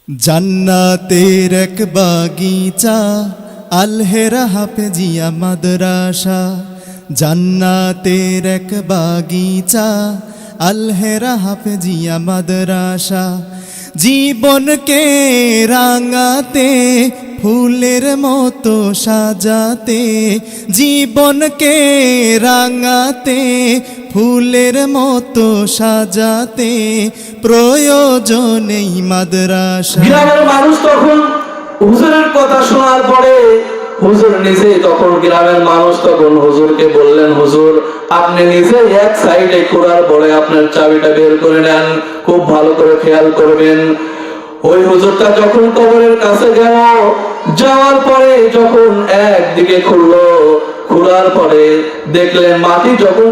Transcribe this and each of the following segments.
জান্নাতের এক বাগিচা আলহেরা হাফেজিয়া মাদ্রাসা। জান্নাতের এক বাগিচা আলহেরা হাফেজিয়া মাদ্রাসা। জীবনকে রাঙাতে ফুলের মতো সাজাতে, জীবনকে রাঙাতে ফুলের মতো সাজাতে প্রয়োজন এই মাদ্রাসা। গ্রামের মানুষ তখন হুজুরের কথা শোনার পরে হুজুর নিজে তখন গ্রামের মানুষ তখন হুজুরকে বললেন, হুজুর আপনি নিজে এক সাইডে কুড়ার পরে আপনার চাবিটা বের করে নেন, খুব ভালো করে খেয়াল করবেন। ওই হুজুরটা যখন কবরের কাছে গেল, যাওয়ার পরে যখন একদিকে খুললো, খোলার পরে দেখলেন মাটি যখন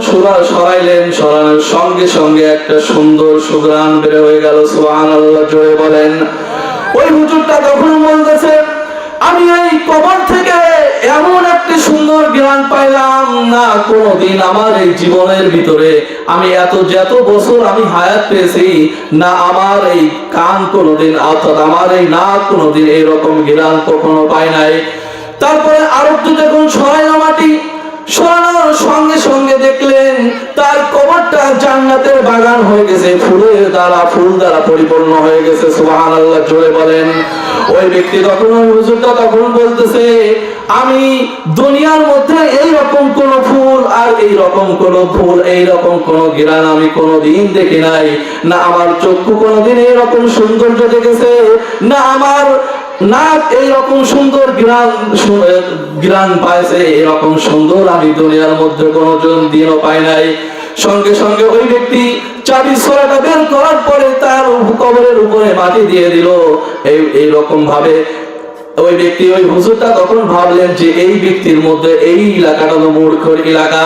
সরাইলেন, সরানোর সঙ্গে সঙ্গে একটা সুন্দর সুঘ্রাণ বের হয়ে গেল। সুবহানাল্লাহ জোরে বলেন। ওই হুজুরটা তখন বলতেছে, আমি এই কবর থেকে এমন একটা সুন্দর জ্ঞান পাইলাম না কোনোদিন আমার এই জীবনের ভিতরে, আমি যত বছর আমি হায়াত পেয়েছি না আমার এই কান কোনোদিন, অর্থাৎ আমার এই নাক কোনোদিন এরকম জ্ঞান কখনো পাই নাই। তারপরে আরেকটু যখন সরাইলো মাটি, সরানোর সঙ্গে সঙ্গে দেখলেন তার কবরটা জান্নাতের বাগান হয়ে গেছে, ফুল দ্বারা পরিপূর্ণ হয়ে গেছে। সুবহানাল্লাহ জোরে বলেন। ওই ব্যক্তি তখন, ওই হুজুরটা তখন বলতেছে, আমি দুনিয়ার মধ্যে এইরকম কোন ফুল আর এইরকম কোন ফুল, এইরকম কোন ঘ্রাণ আমি কোনোদিন দেখি নাই, না আমার চক্ষু কোনোদিন এইরকম সৌন্দর্য দেখেছে, না আমার নাক এইরকম সুন্দর ঘ্রাণ পাইছে, এরকম সুন্দর আমি দুনিয়ার মধ্যে কোনোজন দিনও পাই নাই। সঙ্গে সঙ্গে ওই ব্যক্তি চাবি ছড়াটা বের করার পরে তার কবরের উপরে মাটি দিয়ে দিল। এইরকম ভাবে ওই ব্যক্তি, ওই হুজুরটা তখন ভাবলেন যে এই ব্যক্তির মধ্যে, এই এলাকাটা হলো মূর্খর এলাকা,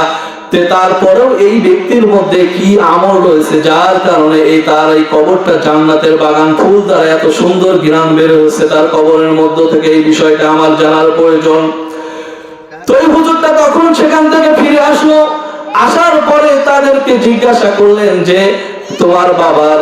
তারপরেও এই ব্যক্তির মধ্যে কি আমল রয়েছে যার কারণে তার এই কবরটা জান্নাতের বাগান, ফুল দ্বারা এত সুন্দর ঘ্রাণ বের হচ্ছে তার কবরের মধ্য থেকে, এই বিষয়টা আমার জানার প্রয়োজন। তো এই হুজুরটা তখন সেখান থেকে ফিরে আসলো। আসার পরে তাদেরকে জিজ্ঞাসা করলেন যে তোমার বাবার,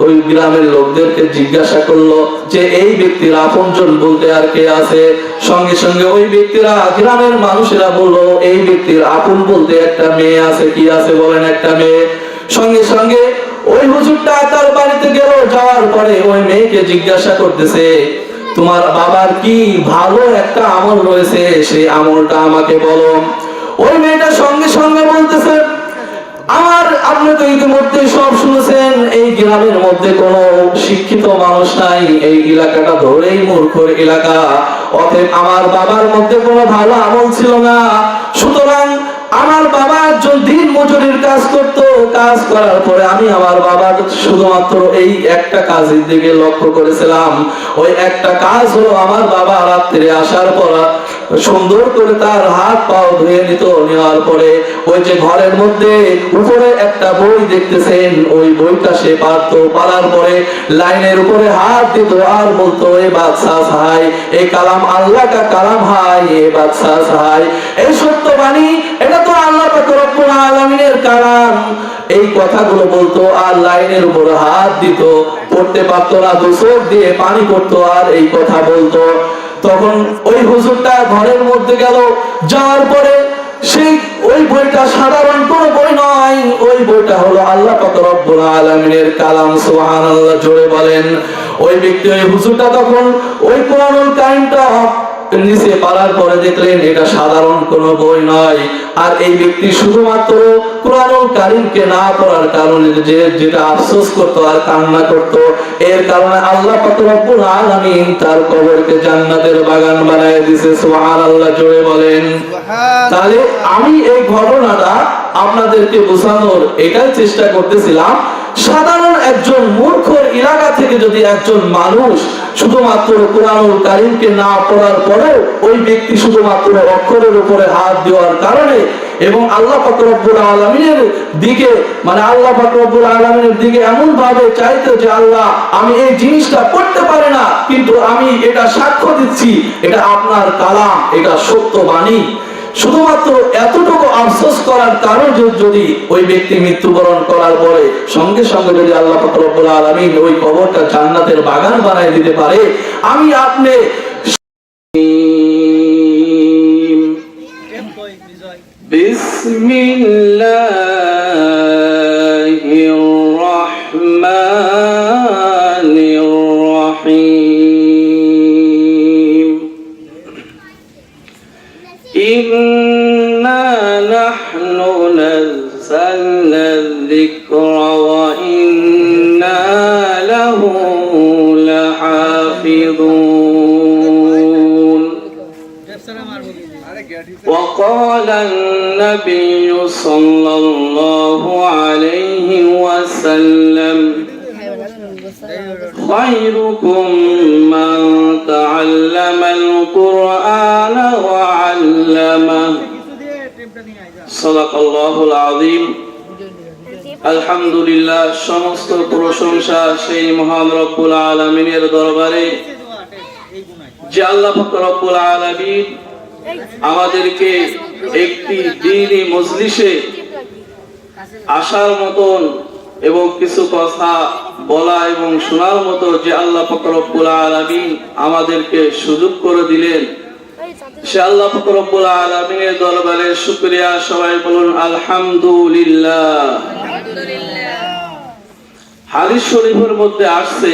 ওই গ্রামের লোকদেরকে জিজ্ঞাসা করলো যে এই ব্যক্তির আপনজন বলতে আর কে আছে। সঙ্গে সঙ্গে ওই ব্যক্তিরা, গ্রামের মানুষেরা বললো এই ব্যক্তির আপন বলতে একটা মেয়ে আছে। কি আছে বলেন? একটা মেয়ে। সঙ্গে সঙ্গে ওই হুজুরটা তার বাড়িতে গেল, যাওয়ার পরে ওই মেয়েকে জিজ্ঞাসা করতেছে, তোমার বাবার কি ভালো একটা আমল রয়েছে, সেই আমলটা আমাকে বলো। ওই মেয়েটা সঙ্গে সঙ্গে বলতেছে, আপনি তো ইতিমধ্যে সব শুনেছেন, এই গ্রামের মধ্যে কোনো শিক্ষিত মানুষ নাই, এই এলাকাটা ধরেই মূর্খর এলাকা, অতএব আমার বাবার মধ্যে কোনো ভালো আমল ছিল না। সুতরাং আমার বাবা একজন দিন মজুরির কাজ করতো, কাজ করার পরে আমি আমার বাবার শুধুমাত্র এই একটা কাজের দিকে লক্ষ্য করেছিলাম। ওই একটা কাজ হলো আমার বাবা রাত্রে আসার পর সুন্দর করে তার হাত পাও ধুয়ে নিত, নেওয়ার পরে ওই যে ঘরের মধ্যে উপরে একটা বই দেখতেছেন, ওই বইটা সে পারতো, পারার পরে লাইনের উপরে হাত দিত আর বলতো, এ বাদশাহ সাহাই, এই কালাম আল্লাহ কা কালাম হাই, এ বাদশাহ সাহাই, এই সত্য বাণী, এটা তো আল্লাহ পাক রব্বুল আলামিনের কালাম। এই কথাগুলো বলতো আর লাইনের উপর হাত দিত, পড়তে পারতো না, দুচোখ দিয়ে পানি পড়তো আর এই কথা বলতো। তখন ওই হুজুরটা ঘরের মধ্যে গেল, যাওয়ার পরে সেই ওই বইটা সাধারণ কোন বই নয়, ওই বইটা হলো আল্লাহ পাক রব্বুল আলামিনের কালাম। সুবহানাল্লাহ জোরে বলেন। ওই ব্যক্তি, ওই হুজুরটা তখন ওই কোরআনুল কারীমটা নিচে পারার পরে দেখলেন এটা সাধারণ কোন বই নয়, আর এই ব্যক্তি শুধুমাত্র কোরআনুল কারীমকে না পড়ার কারণে যেটা আফসোস করতো আর কান্না করতো, এর কারণে আল্লাহ পাক রব্বুল আলামিন তার কবরকে জান্নাতের বাগান বানায় দিয়েছে। সুবহানাল্লাহ জোরে বলেন। তাহলে আমি এই ঘটনাটা আপনাদেরকে বোঝানোর এটাই চেষ্টা করতেছিলাম, সাধারণ একজন মূর্খর এলাকা থেকে যদি একজন মানুষ শুধুমাত্র কোরআনুল কারীমকে না পড়ার পরেও ওই ব্যক্তি শুধুমাত্র অক্ষরের উপরে হাত দেওয়ার কারণে এবং আল্লাহ পাক রব্বুল আলামিনের দিকে, মানে আল্লাহ পাক রব্বুল আলামিনের দিকে এমন ভাবে চাইতো যে আল্লাহ আমি এই জিনিসটা পড়তে পারি না, কিন্তু আমি এটা সাক্ষ্য দিচ্ছি এটা আপনার কালাম, এটা সত্য বাণী, শুধুমাত্র এতটুকু আফসোস করার কারণ যদি ওই ব্যক্তি মৃত্যুবরণ করার পরে সঙ্গে সঙ্গে যদি আল্লাহ পাক রব্বুল আলামিন ওই কবরটা জান্নাতের বাগান বানায় দিতে পারে, আমি আপনি বিসমিল্লাহির রহমানির রহিম ইন্না নাহনু নাযালনা যিকরা ওয়া ইন্না লাহু লাহাফিযুন وقال النبي صلى الله عليه وسلم خيركم من تعلم القرآن وعلمه صدق الله العظيم আলহামদুলিল্লাহ। সমস্ত প্রশংসা সেই মহান রব্বুল আলামিনের দরবারে যে আল্লাহ পাক রব্বুল আলামিন আমাদেরকে একটি দ্বীনি মজলিসে আসার মতন এবং কিছু কথা বলা এবং শোনার মতো যে আল্লাহ পাক রব্বুল আলামিন আমাদেরকে সুযোগ করে দিলেন, সে আল্লাহ পাক রব্বুল আলামিনের দরবারে শুকরিয়া। সবাই বলুন আলহামদুলিল্লাহ। হাদিস শরীফের মধ্যে আসছে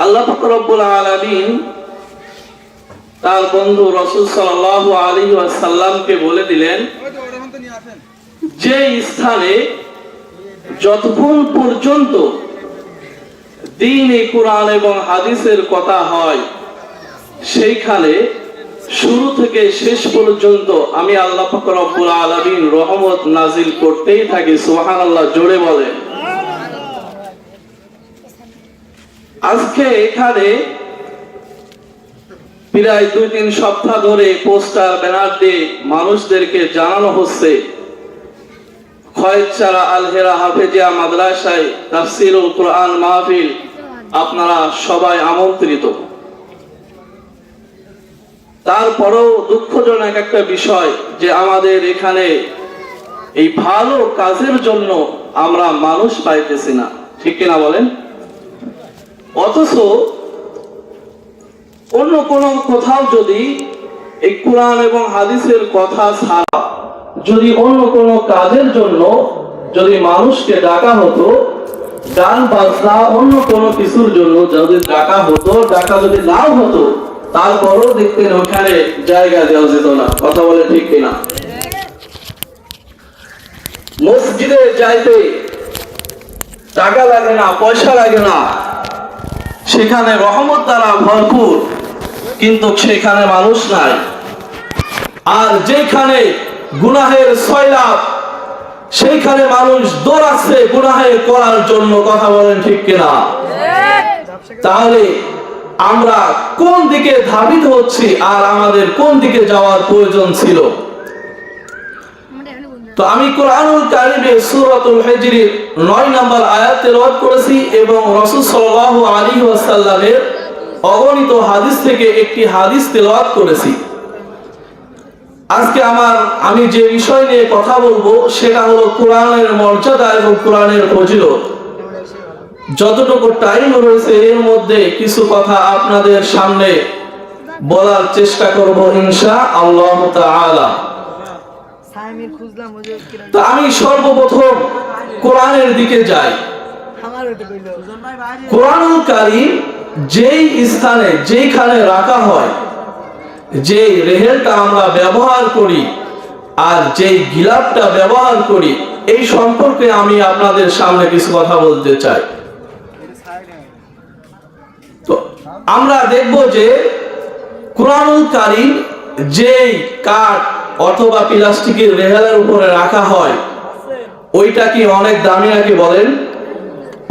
আল্লাহ পাক রব্বুল আলামিন তার বন্ধু রাসূল সাল্লাল্লাহু আলাইহি ওয়াসাল্লামকে বলে দিলেন, যে স্থানে যতক্ষণ পর্যন্ত দ্বীন-ই কুরআন এবং হাদিসের কথা হয় সেইখানে শুরু থেকে শেষ পর্যন্ত আমি আল্লাহ পাক রব্বুল আলামিন রহমত নাজিল করতেই থাকি। সুবহানাল্লাহ, জোরে বলেন। আজকে এখানে প্রায় 2-3 সপ্তাহ ধরে পোস্টার ব্যানার দিয়ে মানুষদেরকে জানানো হচ্ছে খয়েরচারা আল হেরা হাফেজিয়া মাদ্রাসায় তাফসীরুল কুরআন মাহফিল, আপনারা সবাই আমন্ত্রিত। তারপরেও দুঃখজনক একটা বিষয় যে আমাদের এখানে এই ভালো কাজের জন্য আমরা মানুষ পাইতেছি না, ঠিক কিনা বলেন? অথচ অন্য কোনো কোথাও যদি এই কুরআন এবং হাদিসের কথা ছাড়া যদি অন্য কোনো কাজের জন্য যদি মানুষকে ডাকা হতো, গান বাজনা অন্য কোনো কিছুর জন্য যদি ডাকা হতো, ডাকা যদি নাও হতো, তারপরও দেখতেন ওখানে জায়গা দেওয়া যেত না। কথা বলে ঠিক কিনা? মসজিদে যাইতে টাকা লাগে না, পয়সা লাগে না, সেখানে রহমত দ্বারা ভরপুর, কিন্তু সেখানে মানুষ নাই। আর যেখানে গুনাহের সয়লাব, সেইখানে মানুষ দৌড়াচ্ছে গুনাহে করার জন্য। কথা বলেন ঠিক কিনা? তাহলে আমরা কোন দিকে ধাবিত হচ্ছি আর আমাদের কোন দিকে যাওয়ার প্রয়োজন ছিল? তো আমি কোরআনুল কারীমে সূরাতুল হিজরের 9 নম্বর আয়াত তেলাওয়াত করেছি এবং রাসূল সাল্লাল্লাহু আলাইহি ওয়াসাল্লামের অগণিত হাদিস থেকে একটি হাদিস তেলাওয়াত করেছি। আজকে আমি যে বিষয় নিয়ে কথা বলবো সেটা হলো কোরআনের মর্যাদা এবং কোরআনের ফজিলত। যতটুকু টাইম রয়েছে এর মধ্যে কিছু কথা আপনাদের সামনে বলার চেষ্টা করব ইনশাআল্লাহ তাআলা। তো আমি সর্বপ্রথম কোরআনের দিকে যাই। কোরআনুল কারীম যেই স্থানে যেখানে রাখা হয়, যে রেহেলটা আমরা ব্যবহার করি আর যেই গিলাফটা ব্যবহার করি, এই সম্পর্কে আমি আপনাদের সামনে কিছু কথা বলতে চাই। তো আমরা দেখব যে কোরআনুল কারীম যেই কাঠ অথবা প্লাস্টিকের রেহেলের উপরে রাখা হয়, ওইটা কি অনেক দামি নাকি বলেন?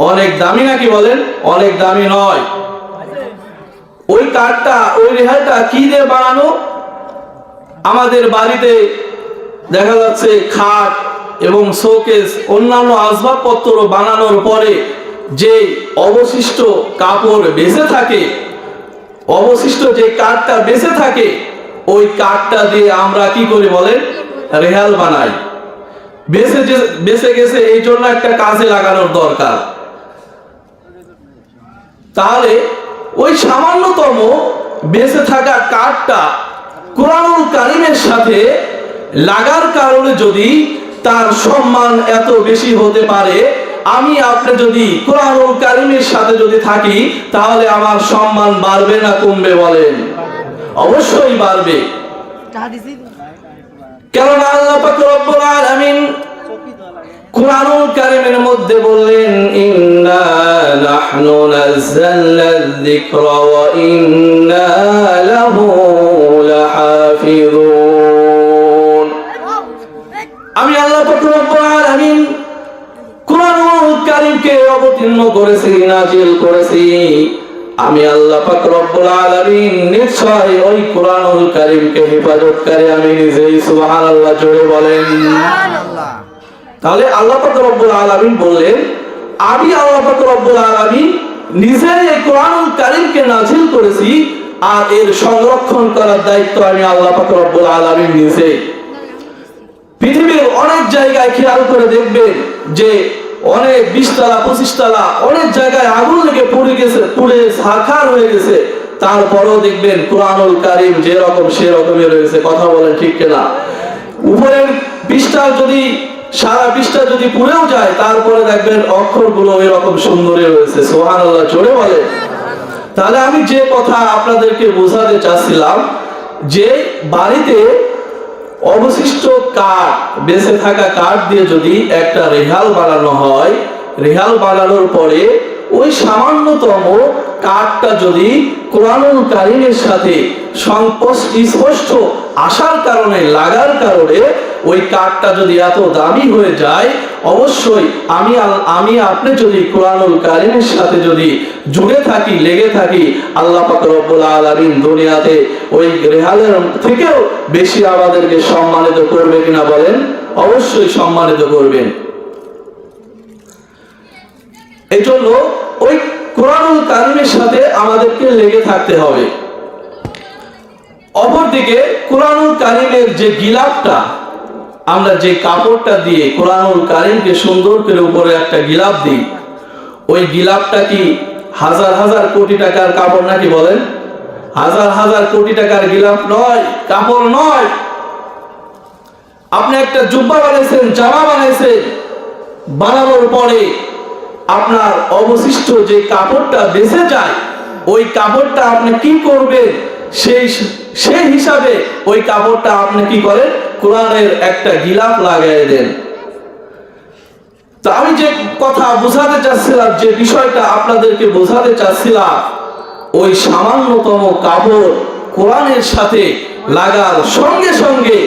অনেক দামি নাকি বলেন? অনেক দামি নয়। ওই কাঠটা, ওই রেহেলটা কি দিয়ে বানানো? আমাদের বাড়িতে দেখা যাচ্ছে খাট এবং শোকেস অন্যান্য আসবাবপত্র বানানোর পরে যে অবশিষ্ট কাপড় বেঁচে থাকে, অবশিষ্ট যে কাঠটা বেঁচে থাকে, ওই কাঠটা দিয়ে আমরা কি করি বলেন, রেহাল বানাই। বেঁচে গেছে এই জন্য একটা কাজে লাগানোর দরকার। তাহলে ওই সামান্যতম বেঁচে থাকা কাঠটা কোরআনুল কারীমের সাথে লাগার কারণে যদি তার সম্মান এত বেশি হতে পারে, আমি আপনি যদি কোরআনুল কারীমের সাথে যদি থাকি, তাহলে আমার সম্মান বাড়বে না কমবে বলেন? অবশ্যই বাড়বে। কেননা আল্লাহ পাক রব্বুল আলামিন কোরআনুল কারীমের মধ্যে বললেন, ইন্না নাহনু নাযালনা যিকরা ওয়া ইন্না লাহু লাহাফিযুন। আমি আল্লাহ পাক রব্বুল আলামিন কোরআনুল কারীমকে অবতীর্ণ করেছি, নাজিল করেছি। আমি আল্লাহ পাক রব্বুল আলামিন নিশ্চয় ওই কোরআনুল কারীমকে হেফাজতকারী আমি নিজেই। সুবহানাল্লাহ, জোরে বলেন সুবহানাল্লাহ। তাহলে আল্লাহ পাক রব্বুল আলামিন বললেন, আমি আল্লাহ পাক রব্বুল আলামিন নিজেই এই কোরআনুল কারীমকে নাজিল করেছি, আর এর সংরক্ষণ করার দায়িত্ব আমি আল্লাহ পাক রব্বুল আলামিন নিজেই। পৃথিবীর অনেক জায়গায় খেয়াল করে দেখবেন যে অনেক 20 তলা 25 তলা অনেক জায়গায় আগুন লেগে পুড়ে ছারখার হয়ে গেছে, তারপরেও দেখবেন কোরআনুল কারীম যেরকম সেরকমই রয়েছে। কথা বলেন ঠিক কিনা? উপরের পৃষ্ঠা যদি সারা পৃষ্ঠা যদি পুড়েও যায়, তারপরে দেখবেন অক্ষরগুলো এরকম সুন্দরই রয়েছে। সুবহানাল্লাহ, জোরে বলে। তাহলে আমি যে কথা আপনাদেরকে বোঝাতে চাচ্ছিলাম, যে বাড়িতে অবশিষ্ট কাঠ, বেঁচে থাকা কাঠ দিয়ে যদি একটা রেহাল বানানো হয়, রেহাল বানানোর পরে ওই সামান্যতম কাঠটা যদি কোরআনুল কারীমের সাথে স্পষ্ট আসার কারণে, লাগার কারণে ওই কাঠটা যদি এত দামি হয়ে যায়, অবশ্যই আমি আপনি যদি কোরআনুল কারীমের সাথে যদি জুড়ে থাকি, লেগে থাকি, আল্লাহ পাক রব্বুল আলামিন দুনিয়াতে ওই রেহালের থেকেও বেশি আমাদেরকে সম্মানিত করবে কিনা বলেন? অবশ্যই সম্মানিত করবেন। এই জন্য ওই কোরআনুল কারীমের সাথে আমাদেরকে লেগে থাকতে হবে। অপরদিকে কোরআনুল কারীমের যে গিলাফটা, আমরা যে কাপড়টা দিয়ে কোরআনুল কারীমকে সুন্দর করে উপরে একটা গিলাফ দিই, ওই গিলাফটা কি হাজার হাজার কোটি টাকার কাপড় নাকি বলেন? হাজার হাজার কোটি টাকার গিলাফ নয়, কাপড় নয়। আপনি একটা জুব্বা বানাইছেন, জামা বানাইছেন, বানানোর পরে আপনার অবশিষ্ট যে কাপড়টা বেঁচে যায়, ওই কাপড়টা আপনি কি করবেন, সেই হিসাবে ওই কাপড়টা আপনি কি করেন, কোরআনের একটা গিলাফ লাগাই দেন। তো আমি যে কথা বোঝাতে চাচ্ছিলাম, যে বিষয়টা আপনাদেরকে বোঝাতে চাচ্ছিলাম, ওই সামান্যতম কাপড় কোরআনের সাথে লাগার সঙ্গে সঙ্গে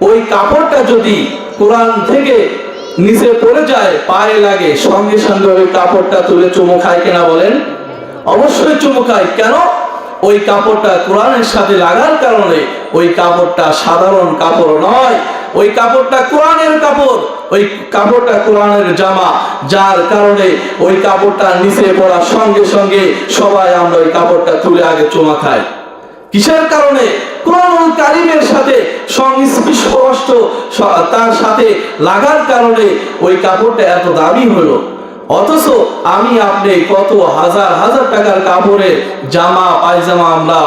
ওই কাপড়টা যদি কোরআন থেকে নিচে পড়ে যায়, পায়ে লাগে, সঙ্গে সঙ্গে ওই কাপড়টা তুলে চুমু খায় কিনা বলেন? অবশ্যই চুমু খায়। কেন? ওই কাপড়টা কোরআনের সাথে লাগার কারণে ওই কাপড়টা সাধারণ কাপড় নয়, ওই কাপড়টা কোরআনের কাপড়, ওই কাপড়টা কোরআনের জামা, যার কারণে ওই কাপড়টা নিচে পড়ার সঙ্গে সঙ্গে সবাই আমরা ওই কাপড়টা তুলে আগে চুমা খাই। কিসের কারণে? কোরআনুল কারীমের সাথে সংস্পর্শ তার সাথে লাগার কারণে ওই কাপড়টা এত দামি হলো। অথচ আমি আপনি কত হাজার হাজার টাকার কাপড়ের জামা পায়জামা আমরা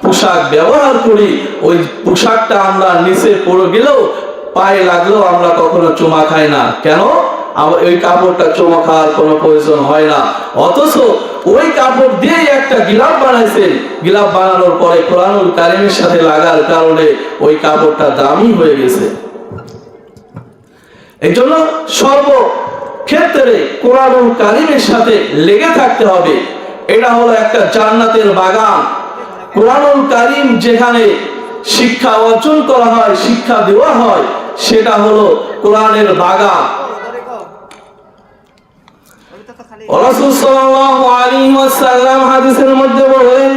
পোশাক ব্যবহার করি, ওই পোশাকটা আমরা নিচে পড়ে গেলেও, পায়ে লাগলেও আমরা কখনো চুমা খাই না। কেন? ওই কাপড়টা চুমা খাওয়ার কোনো প্রয়োজন হয় না। অথচ ওই কাপড় দিয়ে একটা গিলাফ বানাইছে, গিলাফ বানানোর পরে কোরআনুল কারীমের সাথে লাগার কারণে ওই কাপড়টা দামি হয়ে গেছে। এই জন্য সর্বক্ষেত্রে কোরআনুল কারীমের সাথে লেগে থাকতে হবে। এটা হলো একটা জান্নাতের বাগান। কোরআনুল কারীম যেখানে শিক্ষা অর্জন করা হয়, শিক্ষা দেওয়া হয়, সেটা হলো কোরআনের বাগান। রাসূল সাল্লাল্লাহু আলাইহি ওয়াসাল্লাম হাদিসের মধ্যে বলেন,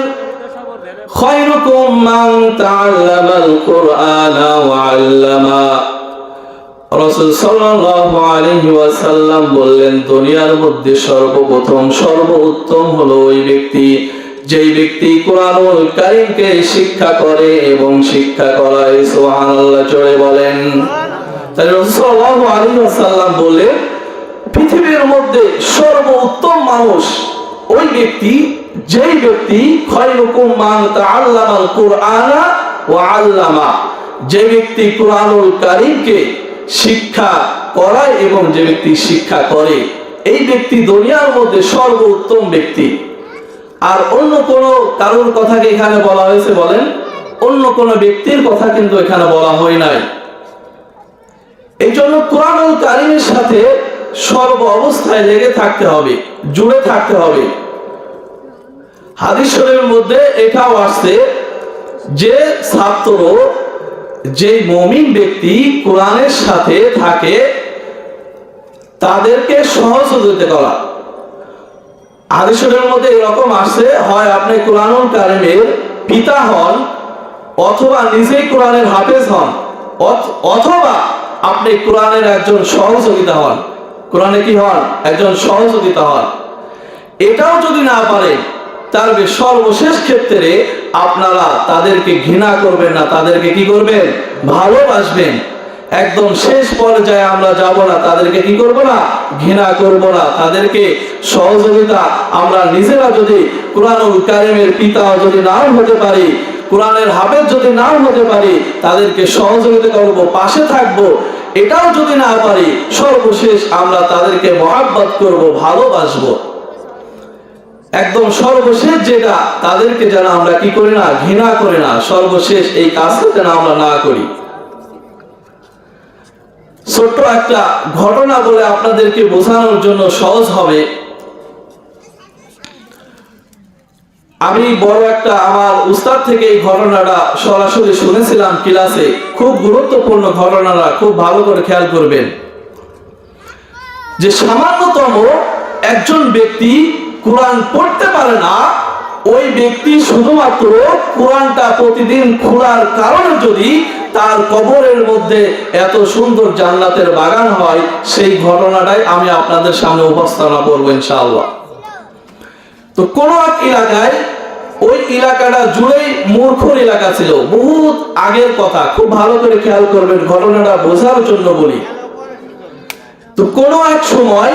খায়রুকুম মান তাআল্লামাল কুরআনা ওয়া আল্লামা। রাসূল সাল্লাল্লাহু আলাইহি ওয়াসাল্লাম বললেন, দুনিয়ার মধ্যে সর্বপ্রথম সর্বোত্তম হলো ওই ব্যক্তি যেই ব্যক্তি কোরআনুল কারীমকে শিক্ষা করে এবং শিক্ষা করায়। সুবহানাল্লাহ জোরে বলেন। তাই রাসূল সাল্লাল্লাহু আলাইহি ওয়াসাল্লাম বলে পৃথিবীর মধ্যে সর্বোত্তম মানুষ ওই ব্যক্তি যেই ব্যক্তি খায়রুকুম মান তাআল্লামাল কুরআনা ওয়া আল্লামা, যে ব্যক্তি কোরআনুল কারীমকে শিক্ষা করায় এবং যে ব্যক্তি শিক্ষা করে, এই ব্যক্তি দুনিয়ার মধ্যে সর্বোত্তম ব্যক্তি। আর অন্য কোন কারোর কথা কি এখানে বলা হয়েছে বলেন? অন্য কোন ব্যক্তির কথা কিন্তু এখানে বলা হয় নাই। এই জন্য কোরআনুল কারীমের সাথে সর্ব অবস্থায় লেগে থাকতে হবে, জুড়ে থাকতে হবে। হাদিস শরীফের মধ্যে এটাও আসছে যে ছাত্র, যে মুমিন ব্যক্তি কোরআনের সাথে থাকে তাদেরকে সহযোগিতা করা। হাদিস শরীফের মধ্যে এরকম আসছে, হয় আপনি কোরআনুল কারীমের পিতা হন, অথবা নিজেই কোরআনের হাফেজ হন, অথবা আপনি কোরআনের একজন সহযোগিতা হন। কোরআনে কি হন? একজন সহযোগিতা হন। এটাও যদি না পারেন, তাহলে সর্বশেষ ক্ষেত্রে আপনারা তাদেরকে ঘৃণা করবেন না, তাদেরকে কি করবেন? ভালোবাসবেন। একদম শেষ পর্যায়ে আমরা যাব না, তাদেরকে কি করব না? ঘৃণা করব না। তাদেরকে সহযোগিতা, আমরা নিজেরা যদি কোরআনুল কারীমের পিতা যদি নাও হতে পারি, কোরআনের হাফেজ যদি নাও হতে পারি, তাদেরকে সহযোগিতা করব, পাশে থাকব। এটাও যদি না পারি, সর্বশেষ আমরা তাদেরকে মহব্বত করব, ভালোবাসবো। একদম সর্বশেষ যেটা, তাদেরকে যেন আমরা কি করি না? ঘৃণা করি না। সর্বশেষ এই কাজটা যেন আমরা না করি। ছোট্ট একটা ঘটনা বলে আপনাদেরকে বোঝানোর জন্য সহজ হবে। আমি বড় একটা আমার উস্তাদ থেকে এই ঘটনাটা সরাসরি শুনেছিলাম ক্লাসে। খুব গুরুত্বপূর্ণ ঘটনাটা, খুব ভালো করে খেয়াল করবেন। যে সামান্যতম একজন ব্যক্তি কোরআন পড়তে পারে না, ওই ব্যক্তি শুধুমাত্র কোরআনটা প্রতিদিন খোলার কারণে যদি তার কবরের মধ্যে এত সুন্দর জান্নাতের বাগান হয়, সেই ঘটনাটাই আমি আপনাদের সামনে উপস্থাপনা করবো ইনশাআল্লাহ। তো কোন এক এলাকায়, ওই এলাকাটা জুড়েই মূর্খর এলাকা ছিল, বহুত আগের কথা, খুব ভালো করে খেয়াল করবেন, ঘটনাটা বোঝার জন্য বলি। তো কোন এক সময়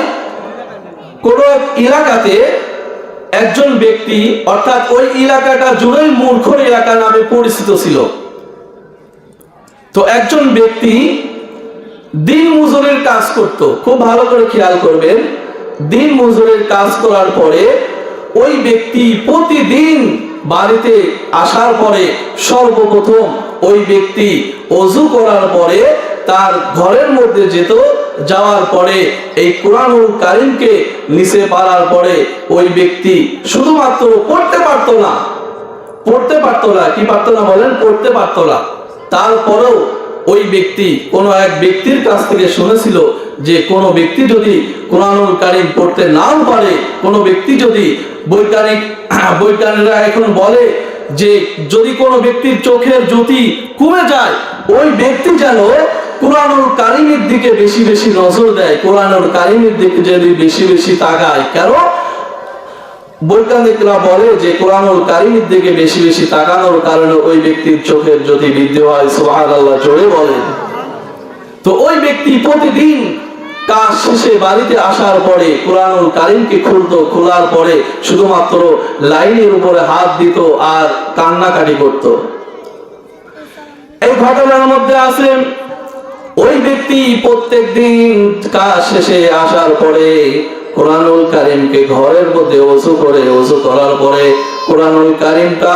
কোন এক এলাকাতে একজন ব্যক্তি, অর্থাৎ ওই এলাকাটা জুড়েই মূর্খর এলাকা নামে পরিচিত ছিল। তো একজন ব্যক্তি দিন মজুরের কাজ করত, খুব ভালো করে খেয়াল করবেন। দিন মজুরের কাজ করার পরে ওই ব্যক্তি প্রতিদিন বাড়িতে আসার পরে সর্বপ্রথম ওই ব্যক্তি ওযু করার পরে তার ঘরের মধ্যে যেত। যাওয়ার পরে এই কোরআনুল কারীমকে নিচে পাড়ার পরে ওই ব্যক্তি শুধুমাত্র পড়তে পারতো না, কি পারতো না বলেন? পড়তে পারতো না। তারপরেও ওই ব্যক্তি কোন এক ব্যক্তির কাছ থেকে শুনেছিল যে কোন ব্যক্তি যদি কোরআনুল কারীম পড়তে নাও পারে, কোন ব্যক্তি যদি, বৈজ্ঞানিকরা এখন বলে যে যদি কোনো ব্যক্তির চোখের জ্যোতি কমে যায়, ওই ব্যক্তি যেন কোরআনুল কারীমের দিকে বেশি বেশি নজর দেয়, কোরআনুল কারীমের দিকে যদি বেশি বেশি তাকায়। কেন? বৈজ্ঞানিকরা বলে যে কোরআনুল কারীমের দিকে বেশি বেশি তাকানোর কারণে ওই ব্যক্তির চোখের জ্যোতি বৃদ্ধি হয়। সুবহানাল্লাহ জোরে বলেন। তো ওই ব্যক্তি প্রতিদিন কাজ শেষে বাড়িতে আসার পরে কোরআনুল কারীমকে খুলতো, খোলার পরে শুধুমাত্র লাইনের উপরে হাত দিত আর কান্নাকাটি করত। এই ঘটনার মধ্যে আছে ওই ব্যক্তি প্রত্যেকদিন কাজ শেষে আসার পরে কোরআনুল কারীমকে ঘরের মধ্যে ওযু করার পরে কোরআনুল কারীমটা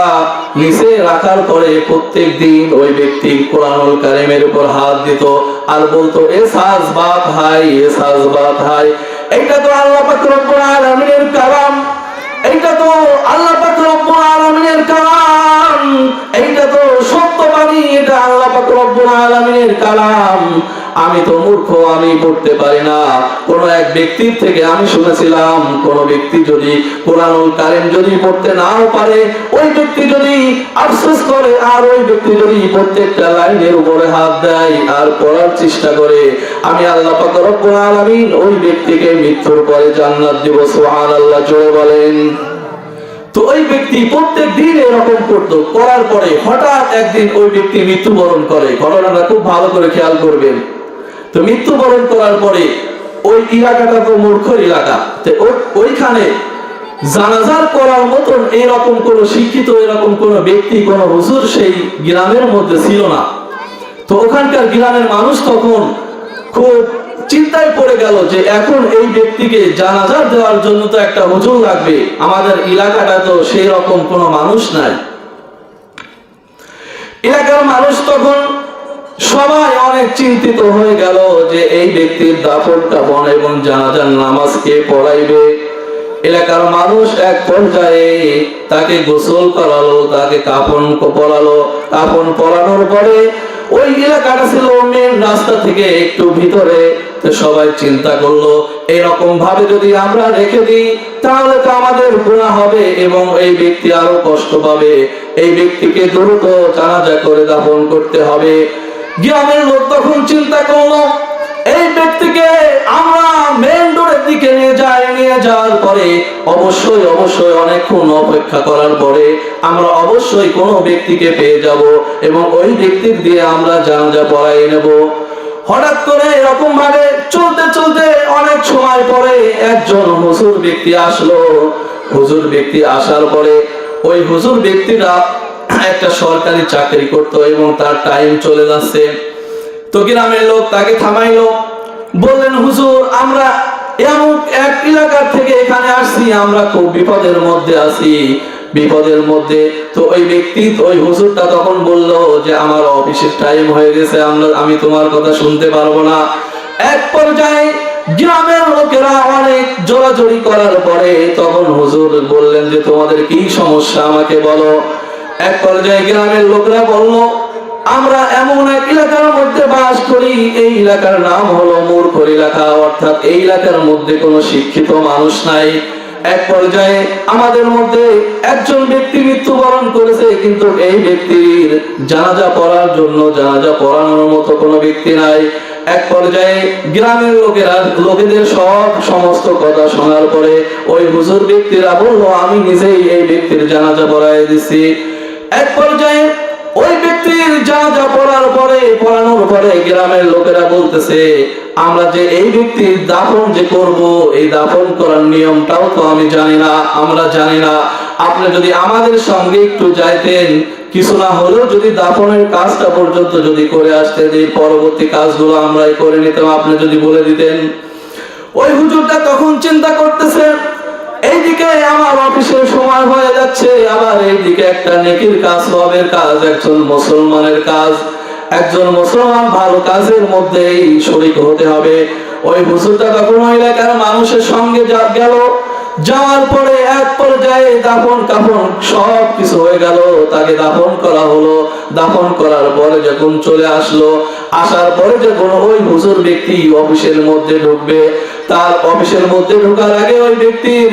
নিচে রাখার পরে প্রত্যেকদিন ওই ব্যক্তি কোরআনুল কারীমের উপর হাত দিত আর বলতো, এ সাজ বাত হাই, এ সাজ বাত হাই। এটা তো আল্লাহ পাক রব্বুল আলামিনের কালাম, এইটা তো আল্লাহ পাক রব্বুল আলামিনের কালাম, এইটা তো সত্য বাণী, এটা আল্লাহ পাক রব্বুল আলামিনের কালাম। আমি তো মূর্খ, আমি পড়তে পারি না। কোন এক ব্যক্তির থেকে আমি শুনেছিলাম, কোন ব্যক্তি যদি কোরআনুল কারীম যদি পড়তে নাও পারে, ওই ব্যক্তি যদি আফসোস করে আর ওই ব্যক্তি যদি প্রত্যেকটা লাইনের উপরে হাত দেয় আর পড়ার চেষ্টা করে, আমি আল্লাহ পাক রব্বুল আলামিন ওই ব্যক্তিকে মৃত্যুর পরে জান্নাত দেব। সুবহানাল্লাহ জোরে বলেন। তো ওই ব্যক্তি প্রত্যেক দিন এরকম করতো, করার পরে হঠাৎ একদিন ওই ব্যক্তি মৃত্যুবরণ করে। ঘটনাটা খুব ভালো করে খেয়াল করবেন। তো মৃত্যুবরণ করার পরে ওই এলাকাটা তো মূর্খর এলাকা, তো ওইখানে জানাজার করার মতন এরকম কোন শিক্ষিত এরকম কোন ব্যক্তি কোন হুজুর সেই গ্রামের মধ্যে ছিল না। তো ওখানকার গ্রামের মানুষ তখন খুব চিন্তায় পড়ে গেল যে এখন এই ব্যক্তিকে জানাজা দেওয়ার জন্য তো একটা হুজুর লাগবে, আমাদের এলাকাটা তো সেই রকম কোনো মানুষ নাই। এলাকার মানুষ তখন সবাই অনেক চিন্তিত হয়ে গেল যে এই ব্যক্তির দাফন কাফন এবং জানাজার নামাজ কে পড়াইবে। এলাকার মানুষ এক পর্যায়ে তাকে গোসল করালো, তাকে কাফন পরালো। কাফন পরানোর পরে ওই এলাকাটা ছিল মেন রাস্তা থেকে একটু ভিতরে। তো সবাই চিন্তা করলো এরকম ভাবে যদি আমরা রেখে দিই তাহলে তো আমাদের গুনাহ হবে এবং এই ব্যক্তি আরো কষ্ট পাবে। এই ব্যক্তিকে দ্রুত জানাজা করে দাফন করতে হবে। গ্রামের লোক তখন চিন্তা করলো এই ব্যক্তিকে আমরা মেন রোডের দিকে নিয়ে যাওয়ার পরে অবশ্যই অনেকক্ষণ অপেক্ষা করার পরে আমরা অবশ্যই কোনো ব্যক্তিকে পেয়ে যাব এবং ওই ব্যক্তির দিয়ে আমরা জানাজা পড়াই নেব। হঠাৎ করে এরকম ভাবে চলতে চলতে অনেক সময় পরে একজন হুজুর ব্যক্তি আসলো। হুজুর ব্যক্তি আসার পরে ওই হুজুর ব্যক্তিরা একটা সরকারি চাকরি করতো এবং তার টাইম চলে যাচ্ছে। তো গ্রামের লোক তাকে থামাইলো, বললেন হুজুর আমরা এমন এক এলাকা থেকে এখানে আসছি, আমরা খুব বিপদের মধ্যে আছি, বিপদের মধ্যে। তো ওই ব্যক্তি ওই হুজুরটা তখন বলল যে আমার অফিসের টাইম হয়ে গেছে, আমি তোমার কথা শুনতে পারবো না। এক পর্যায়ে গ্রামের লোকেরা অনেক জোরাজোরি করার পরে তখন হুজুর বললেন যে তোমাদের কি সমস্যা আমাকে বলো। এক পর্যায়ে গ্রামের লোকরা বলল আমরা এমন এক এলাকার মধ্যে বাস করি, এই এলাকার নাম হলো মূর্খর এলাকা, অর্থাৎ এই এলাকার মধ্যে কোনো শিক্ষিত মানুষ নাই। এক পর্যায়ে আমাদের মধ্যে একজন ব্যক্তি মৃত্যুবরণ করেছে, কিন্তু এই ব্যক্তির জানাজা পড়ার জন্য জানাজা পড়ানোর মতো কোনো ব্যক্তি নাই। এক পর্যায়ে গ্রামের লোকেদের সমস্ত কথা শোনার পরে ওই হুজুর ব্যক্তিরা বললো আমি নিজেই এই ব্যক্তির জানাজা পড়াই দিছি। এক পর্যায়ে ওই ব্যক্তির জানাজা পড়ানোর পরে গ্রামের লোকেরা বলতেছে আমরা যে এই ব্যক্তির দাফন যে করব, এই দাফন করার নিয়মটাও তো আমি জানি না, আমরা জানি না। আপনি যদি আমাদের সঙ্গে একটু যাইতেন, কিছু না হলেও যদি দাফনের কাজটা পর্যন্ত যদি করে আসতেন, এই পরবর্তী কাজগুলো আমরাই করে নিতাম, আপনি যদি বলে দিতেন। ওই হুজুরটা তখন চিন্তা করতেছে এইদিকে আমার অফিসের সময় হয়ে যাচ্ছে, আবার এইদিকে একটা নেকির কাজ, সওয়াবের কাজ, একজন মুসলমানের কাজ, একজন মুসলমান ভালো কাজের মধ্যেই শরীক হতে হবে। ওই হুজুরটা তখন ওই এলাকার মানুষের সঙ্গে গেল। যাওয়ার পরে এক পর্যায়ে দাফন কাফন সব কিছু হয়ে গেল, তাকে দাফন করা হলো। দাফন করার পরে যখন চলে আসলো, আসার পরে যখন ওই হুজুর ব্যক্তি অফিসের মধ্যে ঢুকবে, তার অফিসের মধ্যে ঢোকার আগে ওই ব্যক্তির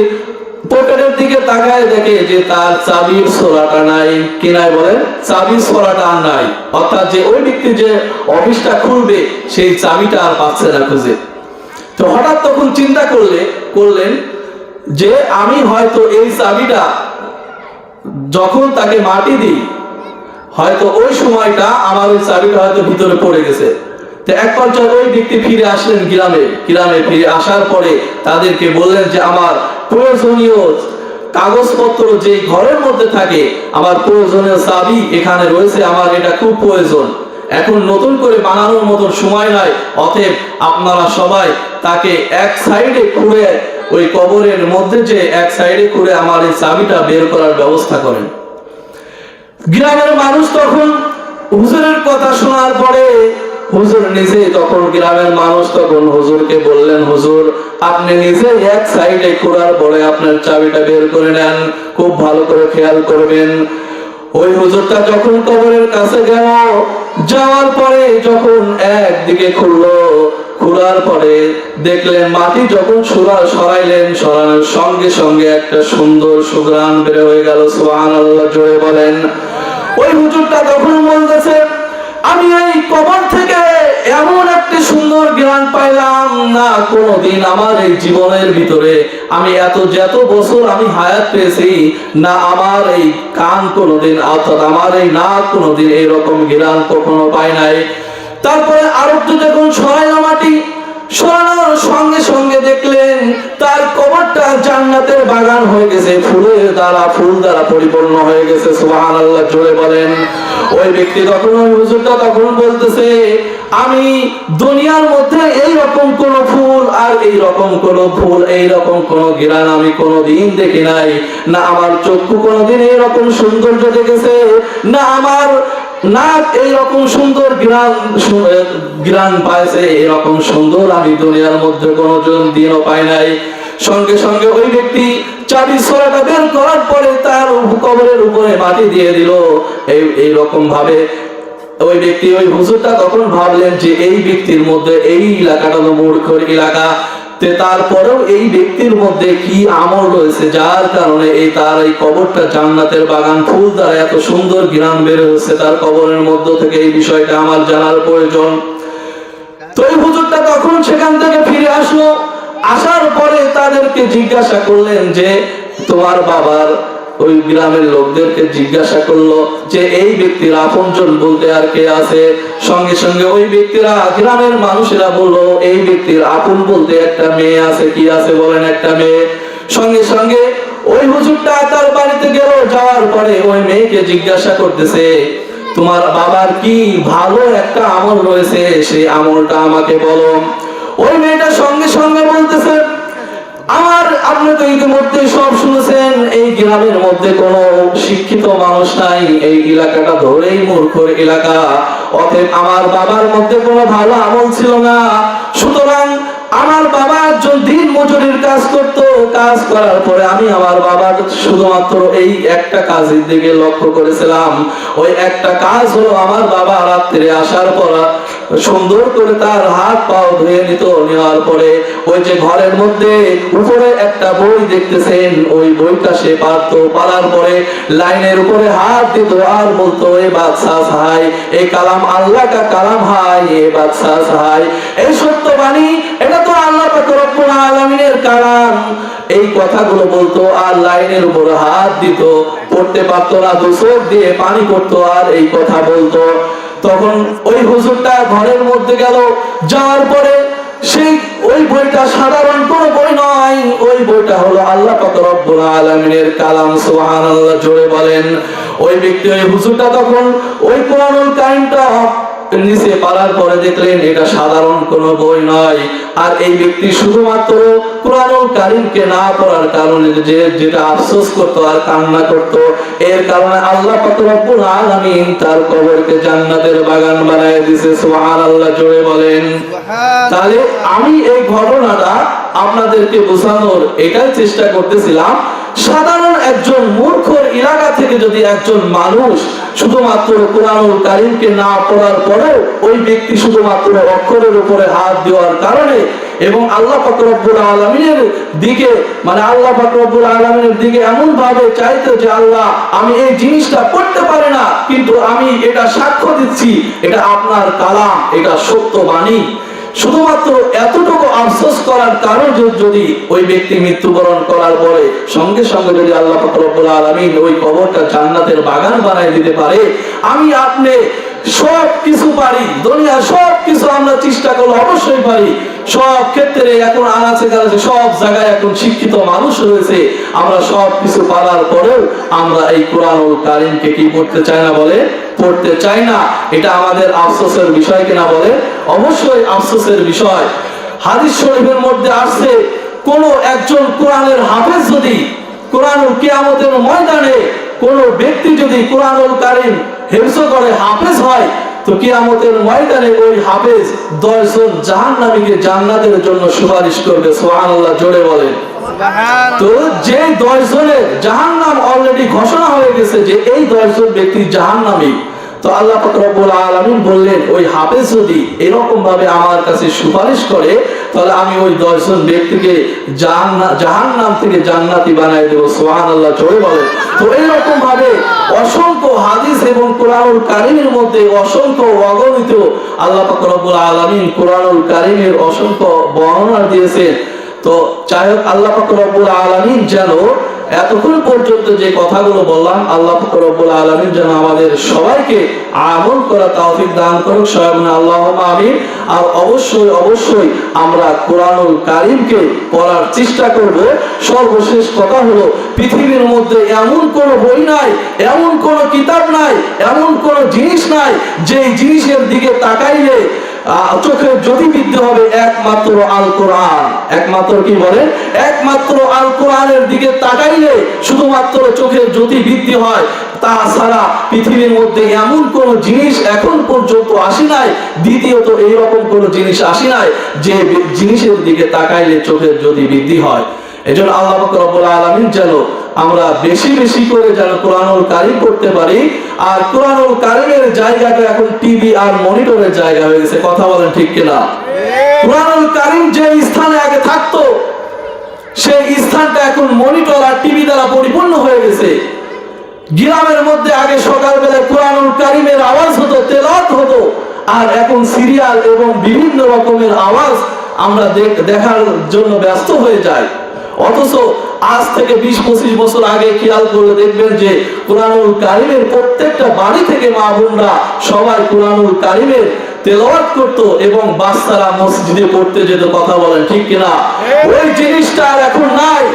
পকেটের দিকে তাকায় দেখে যে তার চাবির ছোরাটা নাই। কি নাই বলেন? চাবির ছোরাটা আর নাই, অর্থাৎ যে ওই ব্যক্তি যে অফিসটা খুলবে সেই চাবিটা আর পাচ্ছে না খুঁজে। তো হঠাৎ তখন চিন্তা করলেন যে আমি হয়তো এই চাবিটা যখন তাকে মাটি দিই, হয়তো ওই সময়টা আমার ওই চাবিটা হয়তো ভিতরে পড়ে গেছে। তো এক পর্যায়ে ওই ব্যক্তি ফিরে আসলেন গ্রামে ফিরে আসার পরে তাদেরকে বললেন যে আমার প্রয়োজনীয় কাগজপত্র যে ঘরের মধ্যে থাকে, আমার প্রয়োজনীয় চাবি এখানে রয়েছে, আমার এটা খুব প্রয়োজন, এখন নতুন করে বানানোর মতো সময় নাই, অতএব আপনারা সবাই তাকে এক সাইডে খুঁড়ে, ওই কবরের মধ্যে যে এক সাইডে খুঁড়ে আমার এই চাবিটা বের করার ব্যবস্থা করেন। গ্রামের মানুষ তখন হুজুরের কথা শোনার পরে হুজুর নিজে তখন গ্রামের মানুষ তখন হুজুরকে বললেন হুজুর আপনি নিজে এক সাইডে খোঁড়ার পরে আপনার চাবিটা বের করে নেন, খুব ভালো করে খেয়াল করবেন। ওই হুজুরটা যখন কবরের কাছে গেল, যাওয়ার পরে যখন একদিকে খুললো, খোলার পরে দেখলেন মাটি যখন সরাইলেন, সরানোর সঙ্গে সঙ্গে একটা সুন্দর সুঘ্রাণ বের হয়ে গেল। সুবহানাল্লাহ জোরে বলেন। ওই হুজুরটা তখন বলতেছে আমি এই কবর থেকে এমন একটি সুন্দর জ্ঞান পাইলাম না কোনোদিন আমার এই জীবনের ভিতরে, আমি যত বছর আমি হায়াত পেয়েছি না, আমার এই কান কোনোদিন অর্থাৎ আমার এই নাক কোনোদিন এরকম জ্ঞান কখনো পায় নাই। তারপরে আরেকটু যখন সরাইল মাটি, সরানোর সঙ্গে সঙ্গে দেখলেন তার কবরটা জান্নাতের বাগান হয়ে গেছে, ফুল দ্বারা পরিপূর্ণ হয়ে গেছে। সুবহানাল্লাহ জোরে বলেন। ওই ব্যক্তি তখন, ওই হুজুরটা তখন বলতেছে, আমি দুনিয়ার মধ্যে এইরকম কোন ফুল আর এইরকম কোন ফুল, এইরকম কোন ঘ্রাণ আমি কোনোদিন দেখি নাই, না আমার চক্ষু কোনোদিন এইরকম সৌন্দর্য দেখেছে, না আমার নাক এইরকম সুন্দর ঘ্রাণ পাইছে, এরকম সুন্দর আমি দুনিয়ার মধ্যে কোনো দিনও পাই নাই। সঙ্গে সঙ্গে ওই ব্যক্তি চাবি সরাটা বের করার পরে তার কবরের উপরে মাটি দিয়ে দিল। এইরকম ভাবে ওই ব্যক্তি, ওই হুজুরটা তখন ভাবলেন যে এই ব্যক্তির মধ্যে, এই এলাকাটা তো মূর্খর এলাকা, তারপরেও এই ব্যক্তির মধ্যে কি আমল রয়েছে যার কারণে তার এই কবরটা জান্নাতের বাগান, ফুল দ্বারা এত সুন্দর ঘ্রাণ বের হচ্ছে তার কবরের মধ্য থেকে, এই বিষয়টা আমার জানার প্রয়োজন। তো এই হুজুরটা তখন সেখান থেকে ফিরে আসলো। আসার পরে তাদেরকে জিজ্ঞাসা করলেন যে তোমার বাবার, ওই গ্রামের লোকদেরকে জিজ্ঞাসা করলো যে এই ব্যক্তির আপনজন বলতে আর কে আছে। সঙ্গে সঙ্গে ওই ব্যক্তিরা, গ্রামের মানুষেরা বললো এই ব্যক্তির আপন বলতে একটা মেয়ে আছে। কি আছে বলেন? একটা মেয়ে। সঙ্গে সঙ্গে ওই হুজুরটা তার বাড়িতে গেল। যাওয়ার পরে ওই মেয়েকে জিজ্ঞাসা করতেছে তোমার বাবার কি ভালো একটা আমল রয়েছে, সেই আমলটা আমাকে বলো। ওই মেয়েটা সঙ্গে সঙ্গে বলতেছে আপনি তো ইতিমধ্যে সব শুনেছেন, এই গ্রামের মধ্যে কোনো শিক্ষিত মানুষ নাই, এই এলাকাটা ধরেই মূর্খর এলাকা, অতএব আমার বাবার মধ্যে কোনো ভালো আমল ছিল না। সুতরাং আমার বাবা একজন দিন মজুরির কাজ করত, কাজ করার পরে আমি আমার বাবার শুধুমাত্র এই একটা কাজের দিকে লক্ষ্য করেছিলাম। ওই একটা কাজ হলো আমার বাবা রাত্রে আসার পর সুন্দর করে তার হাত পাও ধুয়ে নিত, নেওয়ার পরে ওই যে ঘরের মধ্যে উপরে একটা বই দেখতেছেন, ওই বইটা সে পারতো, পারার পরে লাইনের উপরে হাত দিত আর বলতো এ বাদশাহ সাহাই, এই কালাম আল্লাহ কা কালাম হাই, এ বাদশাহ সাহাই, এই সত্য বাণী এটা তো আল্লাহ পাক রব্বুল আলামিনের কালাম। এই কথাগুলো বলতো আর লাইনের উপরে হাত দিত, পড়তে পারতো না, দু চোখ দিয়ে পানি পড়তো আর এই কথা বলতো। তখন ওই হুজুরটা ঘরের মধ্যে গেল, যাওয়ার পরে সেই ওই বইটা সাধারণ কোনো বই নয়, ওই বইটা হলো আল্লাহ পাক রব্বুল আলামিনের কালাম। সুবহানাল্লাহ জোরে বলেন। ওই ব্যক্তি, ওই হুজুরটা তখন ওই কোরআনুল কারীমটা নিচে পারার পরে দেখলেন এটা সাধারণ কোনো বই নয়, আর এই ব্যক্তি শুধুমাত্র কোরআনুল কারীমকে না পড়ার কারণে যেটা আফসোস করত আর কান্না করত, এর কারণে আল্লাহ পাক রব্বুল আলামিন তার কবরকে জান্নাতের বাগান বানায় দিয়েছে। সুবহানাল্লাহ জোরে বলেন। তাহলে আমি এই ঘটনাটা আপনাদেরকে বোঝানোর এটাই চেষ্টা করতেছিলাম, সাধারণ একজন মূর্খর এলাকা থেকে যদি একজন মানুষ শুধুমাত্র কোরআনুল কারীমকে না পড়ার পরেও ওই ব্যক্তি শুধুমাত্র অক্ষরের উপরে হাত দেওয়ার কারণে এবং আল্লাহ পাক রব্বুল আলামিনের দিকে, মানে আল্লাহ পাক রব্বুল আলামিনের দিকে এমন ভাবে চাইতো যে আল্লাহ আমি এই জিনিসটা করতে পারি না, কিন্তু আমি এটা সাক্ষ্য দিচ্ছি এটা আপনার কালাম, এটা সত্য বাণী, শুধুমাত্র এতটুকু আফসোস করার কারণে যদি ওই ব্যক্তি মৃত্যুবরণ করার পরে সঙ্গে সঙ্গে যদি আল্লাহ পাক রব্বুল আলামিন ওই কবরটা জান্নাতের বাগান বানায় দিতে পারে, আমি আপনি সব কিছু পারি, দুনিয়া সব কিছু আমরা চেষ্টা করলে অবশ্যই পারি। সব ক্ষেত্রে এখন আনাচে কানাচে সব জায়গায় এখন শিক্ষিত মানুষ রয়েছে, আমরা সব কিছু পারার পরেও আমরা এই কোরআনুল কারীমকে কি করতে চাই না, বলে পড়তে চাই না। এটা আমাদের আফসোসের বিষয় কিনা বলে? অবশ্যই আফসোসের বিষয়। হাদিস শরীফের মধ্যে আসছে কোন একজন কোরআনের হাফেজ যদি কোরআনুল কিয়ামতের ময়দানে কোন ব্যক্তি যদি কোরআনুল কারীম হেফজ করে হাফেজ হয়, তো কিয়ামতের ময়দানে ওই হাফেজ 10 জন জাহান্নামীকে জান্নাতের জন্য সুপারিশ করবে। সুবহানাল্লাহ জোরে বলেন। তো যে 10 জনের জাহান্নাম অলরেডি ঘোষণা হয়ে গেছে যে এই 10 জন ব্যক্তি জাহান্নামী, তো আল্লাহ পাক রব্বুল আলামিন বললেন ওই হাফেজ যদি এরকম ভাবে আমার কাছে সুপারিশ করে তাহলে আমি ওই 10 জন ব্যক্তিকে জাহান্নাম থেকে জান্নাতি বানাই দেবো। সুবহানাল্লাহ, জোরে বলেন। তো এইরকম ভাবে অসংখ্য হাদিস এবং কোরআনুল কারীমের মধ্যে অসংখ্য অগণিত আল্লাহ পাক রব্বুল আলামিন কোরআনুল কারীমের অসংখ্য বর্ণনা দিয়েছেন। তো চাই হোক আল্লাহ পাক রব্বুল আলামিন যেন এতক্ষণ পর্যন্ত যে কথাগুলো বললাম, আল্লাহ পাক রব্বুল আলামিন যেন আমাদের সবাইকে আমল করা তৌফিক দান করুক, সবাই বলেন আল্লাহুম্মা আমিন। আর অবশ্যই অবশ্যই আমরা কোরআনুল কারীমকে পড়ার চেষ্টা করব। সর্বশেষ কথা হলো, পৃথিবীর মধ্যে এমন কোনো বই নাই, এমন কোনো কিতাব নাই, এমন কোনো জিনিস নাই যে জিনিসের দিকে তাকাইলে চোখের জ্যোতিবৃদ্ধি হবে একমাত্র আল কোরআন। একমাত্র কি বলেন? একমাত্র আল কোরআনের দিকে তাকাইলে শুধুমাত্র চোখের জ্যোতি বৃদ্ধি হয়। তাছাড়া পৃথিবীর মধ্যে এমন কোন জিনিস এখন পর্যন্ত আসি নাই, দ্বিতীয়ত এইরকম কোন জিনিস আসি নাই যে জিনিসের দিকে তাকাইলে চোখের জ্যোতি বৃদ্ধি হয়। এজন্য আল্লাহ পাক রব্বুল আলামিন যেন আমরা বেশি বেশি করে যেন কোরআনুল কারীম করতে পারি। আর কোরআনুল কারীমের জায়গাটা এখন টিভি আর মনিটরের জায়গা হয়ে গেছে। কথা বলেন ঠিক কিনা? কোরআনুল কারীম যে স্থানে আগে থাকতো সেই স্থানটা এখন মনিটর আর টিভি দ্বারা পরিপূর্ণ হয়ে গেছে। গ্রামের মধ্যে আগে সকালবেলায় কোরআনুল কারীমের আওয়াজ হতো, তেলাওয়াত হতো, আর এখন সিরিয়াল এবং বিভিন্ন রকমের আওয়াজ আমরা দেখার জন্য ব্যস্ত হয়ে যাই। অথচ আজ থেকে 20-25 বছর আগে খেয়াল করে দেখবেন যে কোরআনুল কারীমের প্রত্যেকটা বাড়ি থেকে মা বোনরা সবাই কোরআনুল কারীমের তেলাওয়াত করতো এবং বাচ্চারা মসজিদে পড়তে যেত। কথা বলেন ঠিক কিনা? ওই জিনিসটা আর এখন নাই।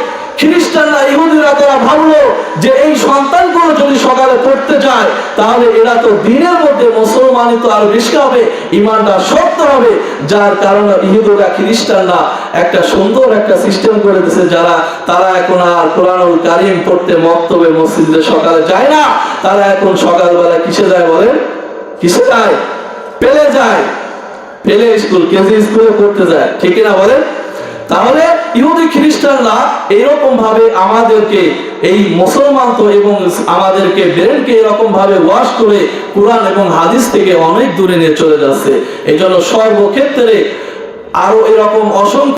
খ্রিস্টানরা, ইহুদিরা তারা ভাবলো যে এই সন্তানগুলো যদি সকালে পড়তে যায় তাহলে এরা তো দিনের মধ্যে মুসলমানই তো আরো বেশি হবে, ইমানটা শক্ত হবে। যার কারণে ইহুদিরা, খ্রিস্টানরা একটা সুন্দর একটা সিস্টেম করে দিয়েছে, তারা এখন আর কোরআনুল কারীম পড়তে মক্তবে মসজিদে সকালে যায় না। তারা এখন সকালবেলা কিসে যায় বলেন? কিসে যায়? পেলে যায়। পেলে স্কুল, কেজি স্কুলে পড়তে যায়। ঠিক না বলেন? তাহলে ইহুদি খ্রিস্টানরা এরকম ভাবে আমাদেরকে, এই মুসলমান তো এবং আমাদেরকে ব্রেনকে এরকম ভাবে ওয়াশ করে কোরআন এবং হাদিস থেকে অনেক দূরে নিয়ে চলে যাচ্ছে। এই জন্য সর্বক্ষেত্রে আরো এরকম অসংখ্য